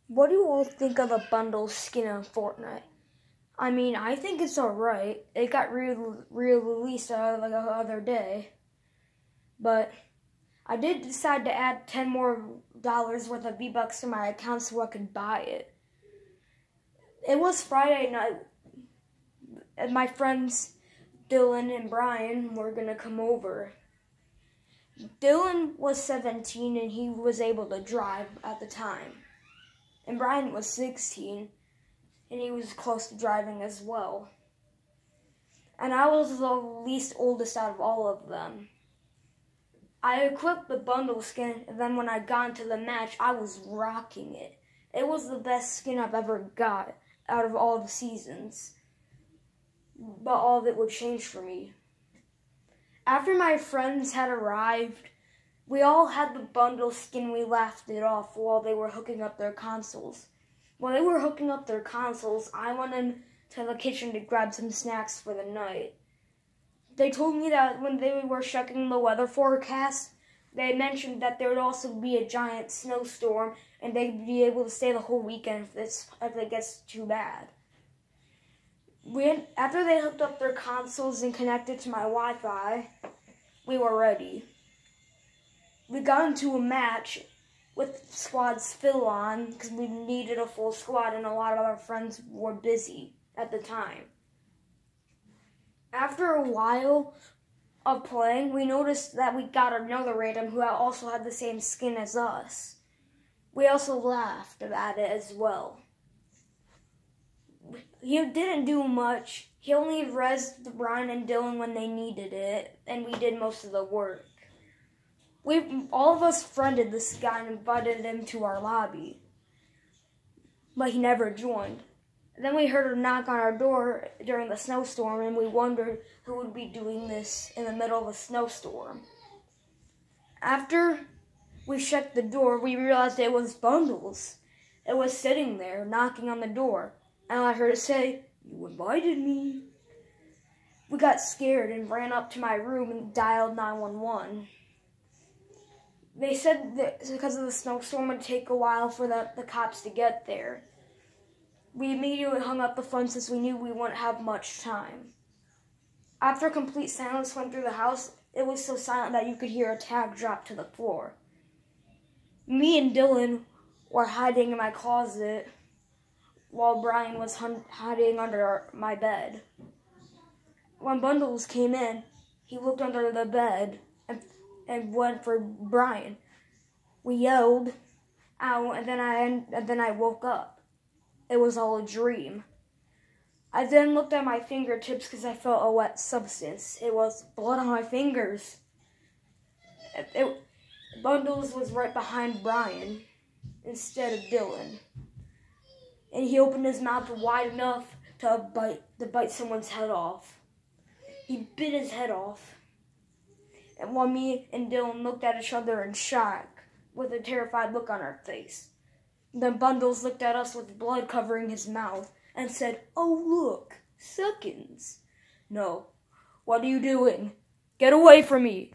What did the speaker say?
What do you all think of the bundle skin on Fortnite? I mean, I think it's alright. It got released the other day. But I did decide to add $10 more worth of V-Bucks to my account so I could buy it. It was Friday night, and my friends Dylan and Brian were going to come over. Dylan was 17 and he was able to drive at the time. And Brian was 16 and he was close to driving as well. And I was the least oldest out of all of them. I equipped the bundle skin, and then when I got into the match, I was rocking it. It was the best skin I've ever got out of all the seasons. But all of it would change for me. After my friends had arrived, we all had the bundle skin. We laughed it off while they were hooking up their consoles. While they were hooking up their consoles, I went into the kitchen to grab some snacks for the night. They told me that when they were checking the weather forecast, they mentioned that there would also be a giant snowstorm and they'd be able to stay the whole weekend if it gets too bad. After they hooked up their consoles and connected to my Wi-Fi, we were ready. We got into a match with squads still on because we needed a full squad and a lot of our friends were busy at the time. After a while of playing, we noticed that we got another random who also had the same skin as us. We also laughed at it as well. He didn't do much. He only rezzed Brian and Dylan when they needed it, and we did most of the work. All of us friended this guy and invited him to our lobby, but he never joined. Then we heard a knock on our door during the snowstorm, and we wondered who would be doing this in the middle of a snowstorm. After we checked the door, we realized it was Bundles. It was sitting there, knocking on the door, and I heard it say, "You invited me." We got scared and ran up to my room and dialed 911. They said that because of the snowstorm, it would take a while for the cops to get there. We immediately hung up the phone since we knew we wouldn't have much time. After complete silence went through the house, it was so silent that you could hear a tag drop to the floor. Me and Dylan were hiding in my closet while Brian was hiding under my bed. When Bundles came in, he looked under the bed and went for Brian. We yelled out, and then I woke up. It was all a dream. I then looked at my fingertips because I felt a wet substance. It was blood on my fingers. Bundles was right behind Brian instead of Dylan. And he opened his mouth wide enough to bite someone's head off. He bit his head off. And while me and Dylan looked at each other in shock, with a terrified look on our face. Then Bundles looked at us with blood covering his mouth and said, "Oh look, seconds." "No, what are you doing? Get away from me."